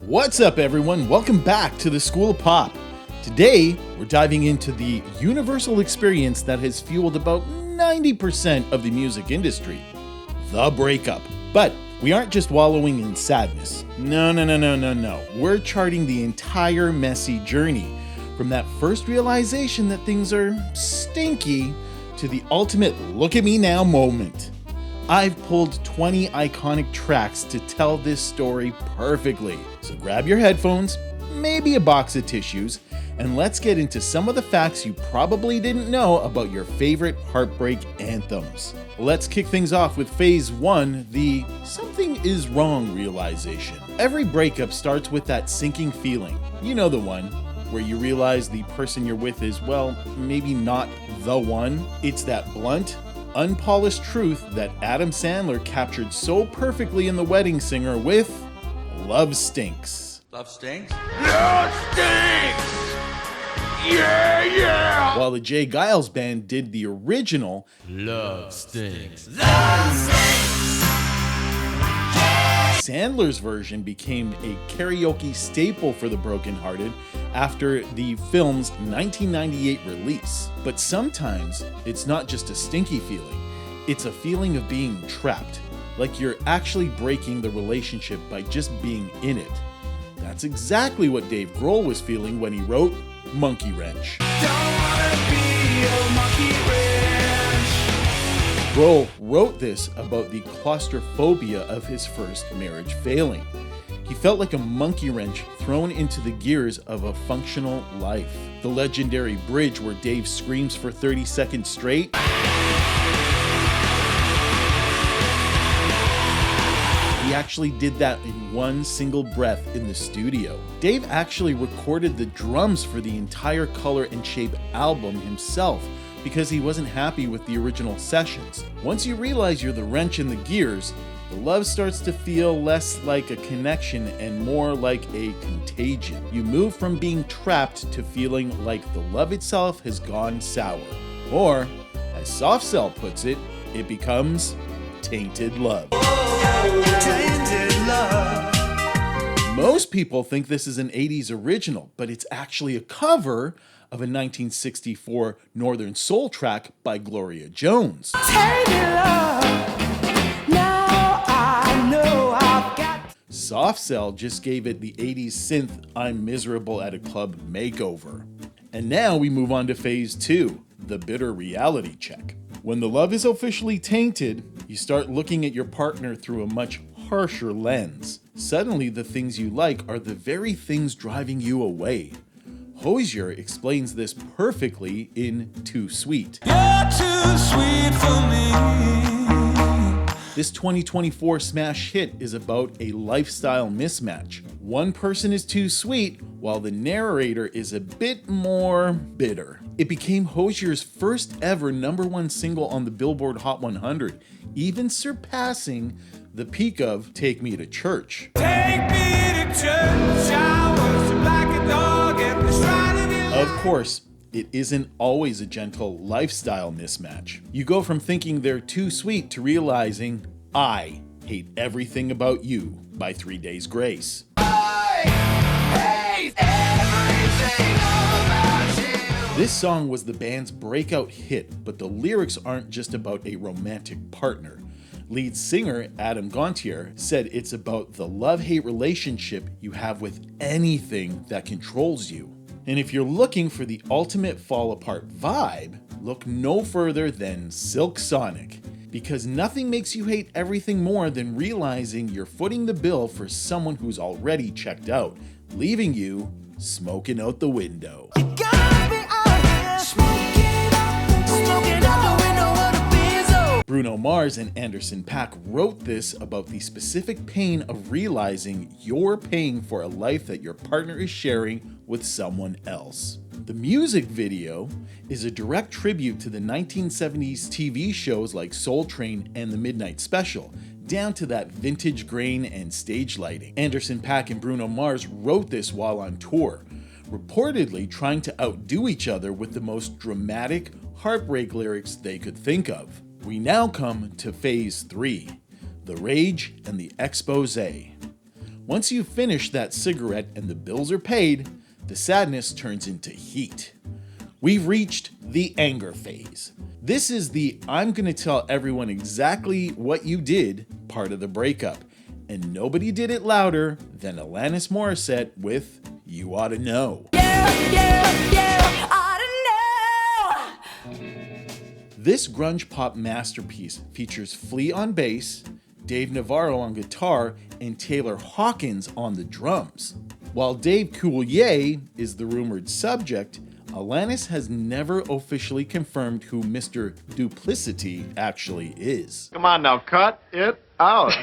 What's up, everyone? Welcome back to the School of Pop. Today, we're diving into the universal experience that has fueled about 90% of the music industry, the breakup. But we aren't just wallowing in sadness. No. We're charting the entire messy journey, from that first realization that things are stinky to the ultimate look at me now moment. I've pulled 20 iconic tracks to tell this story perfectly. So grab your headphones, maybe a box of tissues, and let's get into some of the facts you probably didn't know about your favorite heartbreak anthems. Let's kick things off with phase 1, the something is wrong realization. Every breakup starts with that sinking feeling. You know the one, where you realize the person you're with is, well, maybe not the one. It's that blunt, unpolished truth that Adam Sandler captured so perfectly in The Wedding Singer with Love Stinks. Love stinks? Love stinks! Yeah! While the Jay Giles Band did the original Love stinks. Sandler's version became a karaoke staple for the brokenhearted after the film's 1998 release. But sometimes it's not just a stinky feeling, it's a feeling of being trapped, like you're actually breaking the relationship by just being in it. That's exactly what Dave Grohl was feeling when he wrote Monkey Wrench. Grohl wrote this about the claustrophobia of his first marriage failing. He felt like a monkey wrench thrown into the gears of a functional life. The legendary bridge where Dave screams for 30 seconds straight. He actually did that in one single breath in the studio. Dave actually recorded the drums for the entire Color and Shape album himself, because he wasn't happy with the original sessions. Once you realize you're the wrench in the gears, the love starts to feel less like a connection and more like a contagion. You move from being trapped to feeling like the love itself has gone sour. Or, as Soft Cell puts it, it becomes tainted love. Tainted love. Most people think this is an 80s original, but it's actually a cover of a 1964 Northern Soul track by Gloria Jones. Soft Cell just gave it the 80s synth I'm Miserable at a Club makeover. And now we move on to phase 2, the bitter reality check. When the love is officially tainted, you start looking at your partner through a much harsher lens. Suddenly the things you like are the very things driving you away. Hozier explains this perfectly in Too Sweet. You're too sweet for me. This 2024 smash hit is about a lifestyle mismatch. One person is too sweet, while the narrator is a bit more bitter. It became Hozier's first ever #1 single on the Billboard Hot 100, even surpassing the peak of Take Me to Church. Take me to church, I was like a dog at the shrine of your Of course, it isn't always a gentle lifestyle mismatch. You go from thinking they're too sweet to realizing, I hate everything about you by 3 Days Grace. This song was the band's breakout hit, but the lyrics aren't just about a romantic partner. Lead singer Adam Gontier said it's about the love-hate relationship you have with anything that controls you. And if you're looking for the ultimate fall-apart vibe, look no further than Silk Sonic, because nothing makes you hate everything more than realizing you're footing the bill for someone who's already checked out, leaving you smoking out the window. Bruno Mars and Anderson .Paak wrote this about the specific pain of realizing you're paying for a life that your partner is sharing with someone else. The music video is a direct tribute to the 1970s TV shows like Soul Train and The Midnight Special, down to that vintage grain and stage lighting. Anderson .Paak and Bruno Mars wrote this while on tour, reportedly trying to outdo each other with the most dramatic heartbreak lyrics they could think of. We now come to phase 3, the rage and the expose. Once you've finished that cigarette and the bills are paid, the sadness turns into heat. We've reached the anger phase. This is the I'm gonna tell everyone exactly what you did part of the breakup. And nobody did it louder than Alanis Morissette with You Oughta Know. This grunge pop masterpiece features Flea on bass, Dave Navarro on guitar, and Taylor Hawkins on the drums. While Dave Coulier is the rumored subject, Alanis has never officially confirmed who Mr. Duplicity actually is. Come on now, cut it out.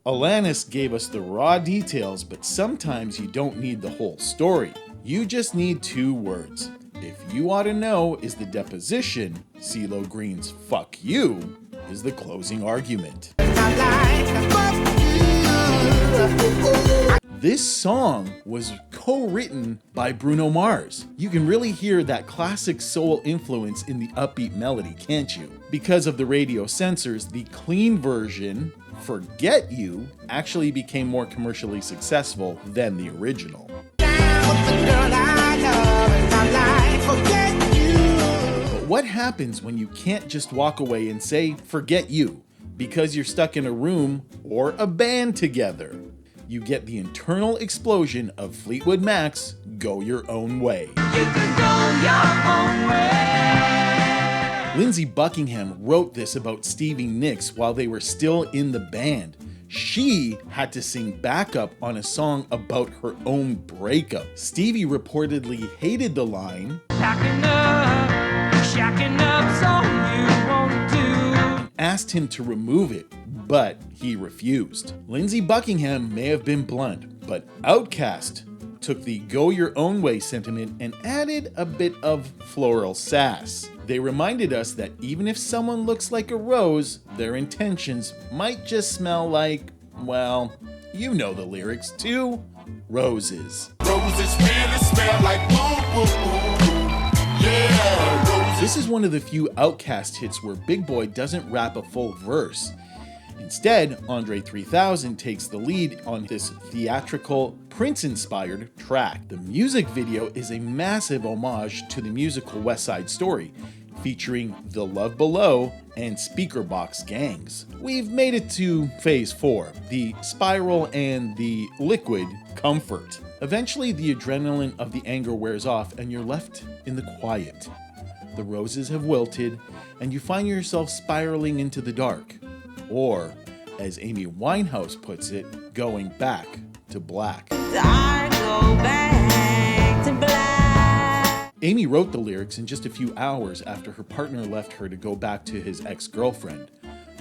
Alanis gave us the raw details, but sometimes you don't need the whole story. You just need 2 words. If You Oughta Know is the deposition, CeeLo Green's Fuck You is the closing argument. This song was co-written by Bruno Mars. You can really hear that classic soul influence in the upbeat melody, can't you? Because of the radio censors, the clean version, Forget You, actually became more commercially successful than the original. But what happens when you can't just walk away and say, forget you, because you're stuck in a room or a band together? You get the internal explosion of Fleetwood Mac's Go Your Own Way. You can go your own way. Lindsey Buckingham wrote this about Stevie Nicks while they were still in the band. She had to sing backup on a song about her own breakup. Stevie reportedly hated the line, shacking up, so you won't do, and asked him to remove it, but he refused. Lindsey Buckingham may have been blunt, but Outkast took the Go Your Own Way sentiment and added a bit of floral sass. They reminded us that even if someone looks like a rose, their intentions might just smell like, well, you know the lyrics, 2 roses. Roses really smell like boom, boom, boom. Yeah, roses. This is one of the few Outkast hits where Big Boy doesn't rap a full verse. Instead, Andre 3000 takes the lead on this theatrical, Prince-inspired track. The music video is a massive homage to the musical West Side Story, featuring The Love Below and Speakerboxxx gangs. We've made it to phase 4, the spiral and the liquid comfort. Eventually, the adrenaline of the anger wears off and you're left in the quiet. The roses have wilted and you find yourself spiraling into the dark. Or, as Amy Winehouse puts it, going back to black. I go back to black. Amy wrote the lyrics in just a few hours after her partner left her to go back to his ex-girlfriend.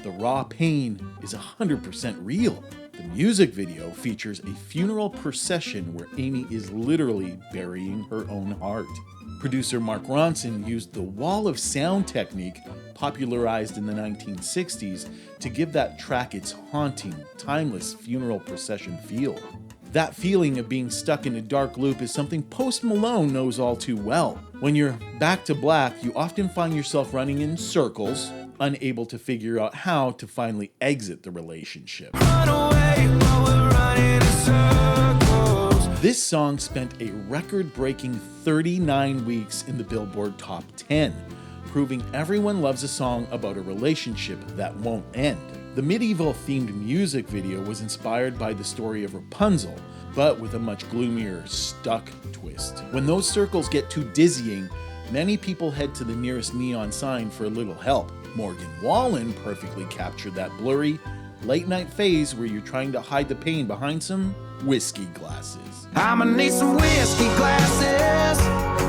The raw pain is 100% real. The music video features a funeral procession where Amy is literally burying her own heart. Producer Mark Ronson used the wall of sound technique popularized in the 1960s to give that track its haunting, timeless funeral procession feel. That feeling of being stuck in a dark loop is something Post Malone knows all too well. When you're back to black, you often find yourself running in circles, unable to figure out how to finally exit the relationship. Run away while we're running in circles. This song spent a record-breaking 39 weeks in the Billboard Top 10, proving everyone loves a song about a relationship that won't end. The medieval-themed music video was inspired by the story of Rapunzel, but with a much gloomier, stuck twist. When those circles get too dizzying, many people head to the nearest neon sign for a little help. Morgan Wallen perfectly captured that blurry, late-night phase where you're trying to hide the pain behind some whiskey glasses. I'ma need some whiskey glasses,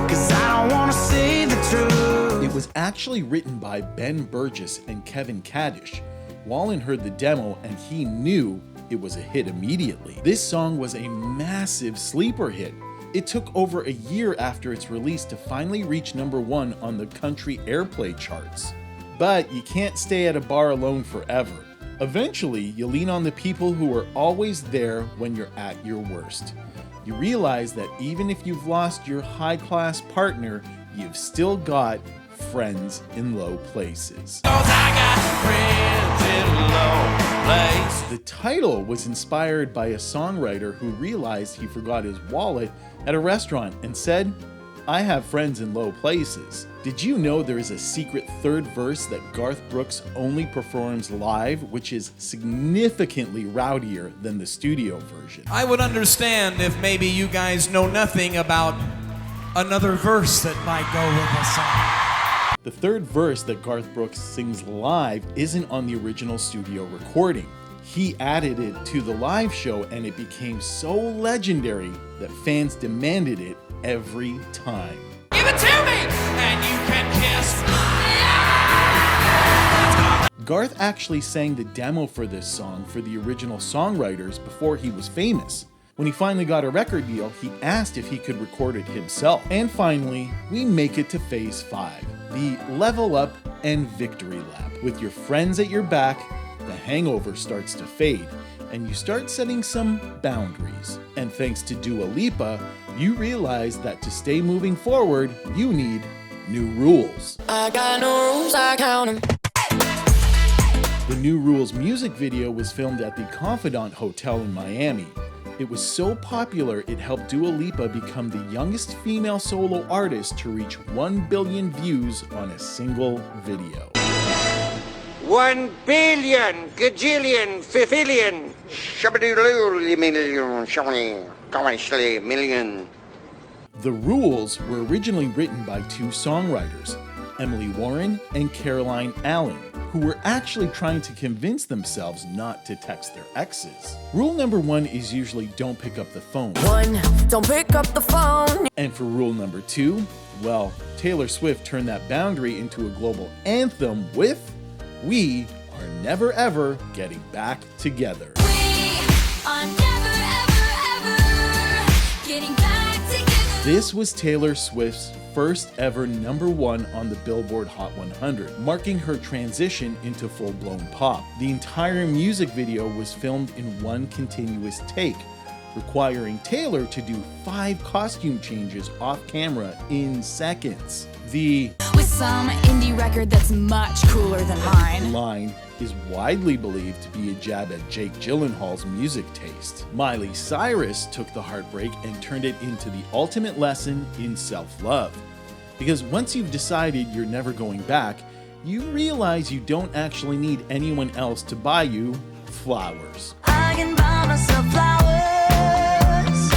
'cause I don't wanna see the truth. It was actually written by Ben Burgess and Kevin Kaddish. Wallen heard the demo and he knew it was a hit immediately. This song was a massive sleeper hit. It took over a year after its release to finally reach #1 on the country airplay charts. But you can't stay at a bar alone forever. Eventually, you lean on the people who are always there when you're at your worst. You realize that even if you've lost your high-class partner, you've still got friends in low places. 'Cause I got friends in low places. The title was inspired by a songwriter who realized he forgot his wallet at a restaurant and said, "I have friends in low places." Did you know there is a secret third verse that Garth Brooks only performs live, which is significantly rowdier than the studio version? I would understand if maybe you guys know nothing about another verse that might go with a song. The third verse that Garth Brooks sings live isn't on the original studio recording. He added it to the live show and it became so legendary that fans demanded it every time. Give it to me, and you can kiss. Garth actually sang the demo for this song for the original songwriters before he was famous. When he finally got a record deal, he asked if he could record it himself. And finally, we make it to phase 5, the level up and victory lap. With your friends at your back, the hangover starts to fade, and you start setting some boundaries. And thanks to Dua Lipa, you realize that to stay moving forward, you need new rules. I got no rules, I count 'em. The New Rules music video was filmed at the Confidant Hotel in Miami. It was so popular, it helped Dua Lipa become the youngest female solo artist to reach 1 billion views on a single video. 1 billion, gajillion, fifillion, million. The Rules were originally written by two songwriters, Emily Warren and Caroline Allen, who were actually trying to convince themselves not to text their exes. Rule number 1 is usually don't pick up the phone. 1, don't pick up the phone. And for rule number 2, well, Taylor Swift turned that boundary into a global anthem with "We are never ever getting back together." We are never, ever, ever getting back together. This was Taylor Swift's first ever number 1 on the Billboard Hot 100, marking her transition into full-blown pop. The entire music video was filmed in one continuous take, requiring Taylor to do 5 costume changes off camera in seconds. The With some indie record that's much cooler than mine. line is widely believed to be a jab at Jake Gyllenhaal's music taste. Miley Cyrus took the Heartbreak and turned it into the ultimate lesson in self-love. Because once you've decided you're never going back, you realize you don't actually need anyone else to buy you flowers. I can buy myself flowers.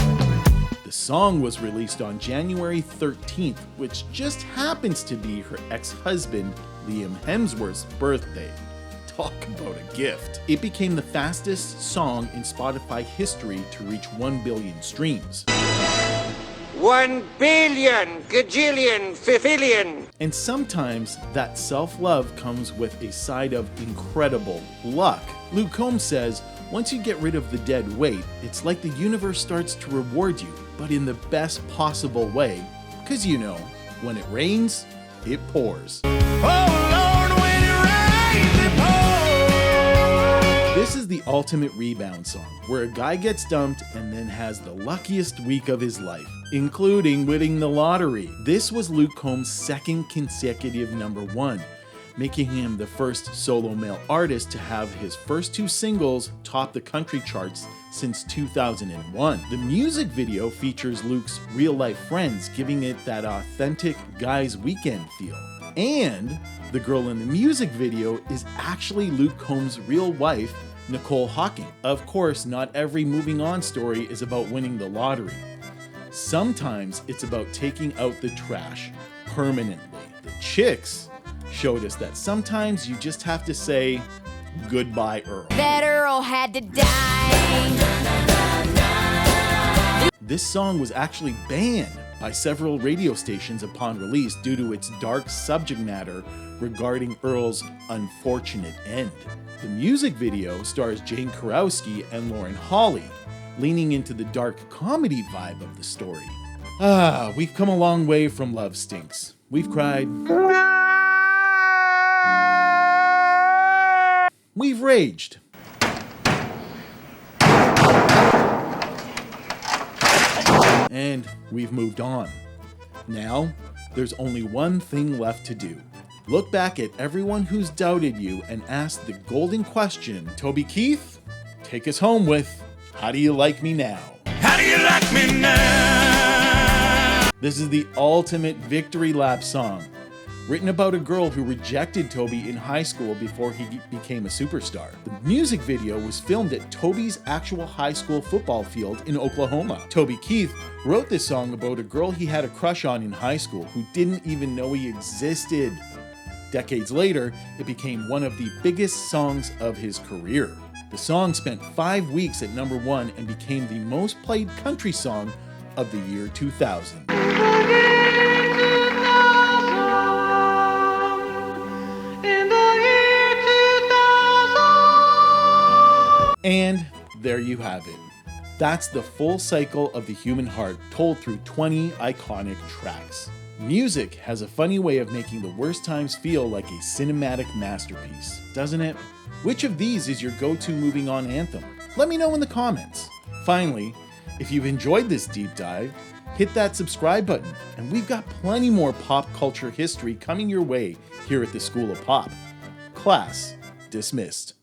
The song was released on January 13th, which just happens to be her ex-husband Liam Hemsworth's birthday. Talk about a gift. It became the fastest song in Spotify history to reach 1 billion streams. 1 billion, gajillion, fifillion. And sometimes that self-love comes with a side of incredible luck. Luke Combs says, once you get rid of the dead weight, it's like the universe starts to reward you, but in the best possible way. Because you know, when it rains, it pours. This is the ultimate rebound song, where a guy gets dumped and then has the luckiest week of his life, including winning the lottery. This was Luke Combs' second consecutive number 1, making him the first solo male artist to have his first 2 singles top the country charts since 2001. The music video features Luke's real-life friends, giving it that authentic Guys Weekend feel. And the girl in the music video is actually Luke Combs' real wife, Nicole Hawking. Of course, not every moving on story is about winning the lottery. Sometimes it's about taking out the trash permanently. The Chicks showed us that sometimes you just have to say, "Goodbye, Earl." That Earl had to die. This song was actually banned by several radio stations upon release due to its dark subject matter regarding Earl's unfortunate end. The music video stars Jane Kurowski and Lauren Holly, leaning into the dark comedy vibe of the story. We've come a long way from Love Stinks. We've cried. We've raged. And we've moved on. Now, there's only one thing left to do. Look back at everyone who's doubted you and ask the golden question. Toby Keith, take us home with How Do You Like Me Now? How do you like me now? This is the ultimate victory lap song, written about a girl who rejected Toby in high school before he became a superstar. The music video was filmed at Toby's actual high school football field in Oklahoma. Toby Keith wrote this song about a girl he had a crush on in high school who didn't even know he existed. Decades later, it became one of the biggest songs of his career. The song spent 5 weeks at number 1 and became the most played country song of the year 2000. And there you have it. That's the full cycle of the human heart told through 20 iconic tracks. Music has a funny way of making the worst times feel like a cinematic masterpiece, doesn't it? Which of these is your go-to moving on anthem? Let me know in the comments. Finally, if you've enjoyed this deep dive, hit that subscribe button, and we've got plenty more pop culture history coming your way here at the School of Pop. Class dismissed.